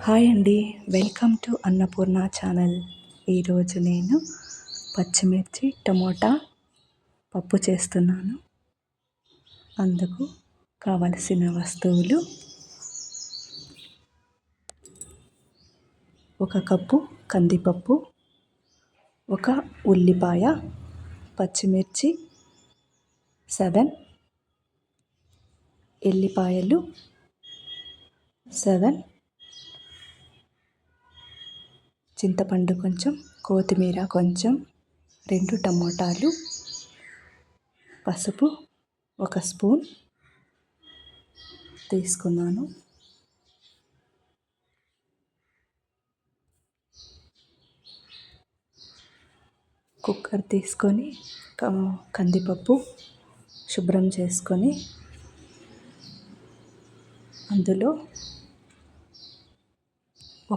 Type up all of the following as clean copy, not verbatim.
Hi అండి, welcome to Annapurna channel. ఈరోజు నేను పచ్చిమిర్చి టమోటా పప్పు చేస్తున్నాను. అందుకు కావలసిన వస్తువులు: 1 కప్పు కందిపప్పు, 1 ఉల్లిపాయ, పచ్చిమిర్చి 7, ఎల్లిపాయలు 7, చింతపండు కొంచెం, కొత్తిమీర కొంచెం, 2 టమోటాలు, పసుపు 1 స్పూన్ తీసుకున్నాను. కుక్కర్ తీసుకొని కందిపప్పు శుభ్రం చేసుకొని అందులో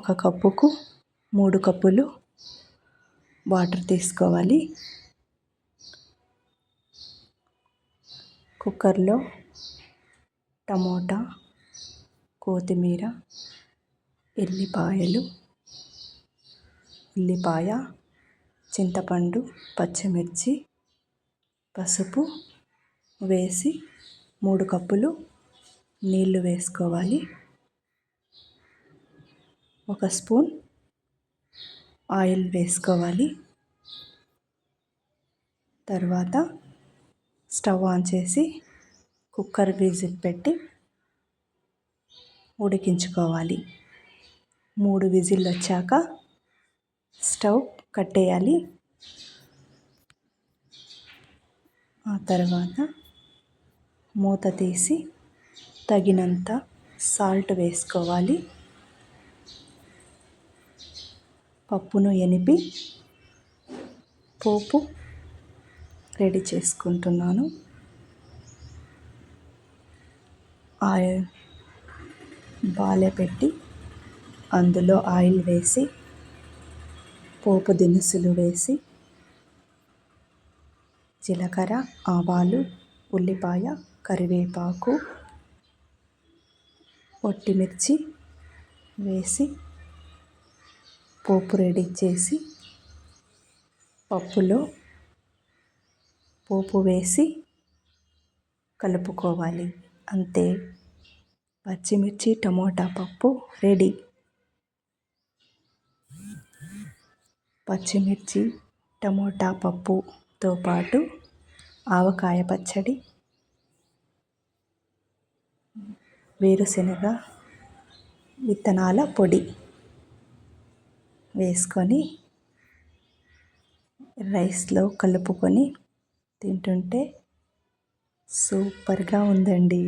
1 కప్పుకు 3 కప్పులు వాటర్ తీసుకోవాలి. కుక్కర్లో టమోటా, కొత్తిమీర, ఎల్లిపాయలు, ఉల్లిపాయ, చింతపండు, పచ్చిమిర్చి, పసుపు వేసి 3 కప్పులు నీళ్ళు వేసుకోవాలి. 1 స్పూన్ ఆయిల్ వేసుకోవాలి. తర్వాత స్టవ్ ఆన్ చేసి కుక్కర్ విజిల్ పెట్టి ఉడికించుకోవాలి. 3 విజిల్ వచ్చాక స్టవ్ కట్టేయాలి. ఆ తర్వాత మూత తీసి తగినంత సాల్ట్ వేసుకోవాలి. పప్పును ఎనిపి పోపు రెడీ చేసుకుంటున్నాను. ఆయిల్ బాలే పెట్టి అందులో ఆయిల్ వేసి పోపు దినుసులు వేసి జీలకర్ర, ఆవాలు, ఉల్లిపాయ, కరివేపాకు, ఒట్టిమిర్చి వేసి పోపు రెడీ చేసి పప్పులో పోపు వేసి కలుపుకోవాలి. అంతే, పచ్చిమిర్చి టమోటా పప్పు రెడీ. పచ్చిమిర్చి టమోటా పప్పుతో పాటు ఆవకాయ పచ్చడి, వేరుశనగ విత్తనాల పొడి వేసుకొని రైస్లో కలుపుకొని తింటుంటే సూపర్గా ఉందండి.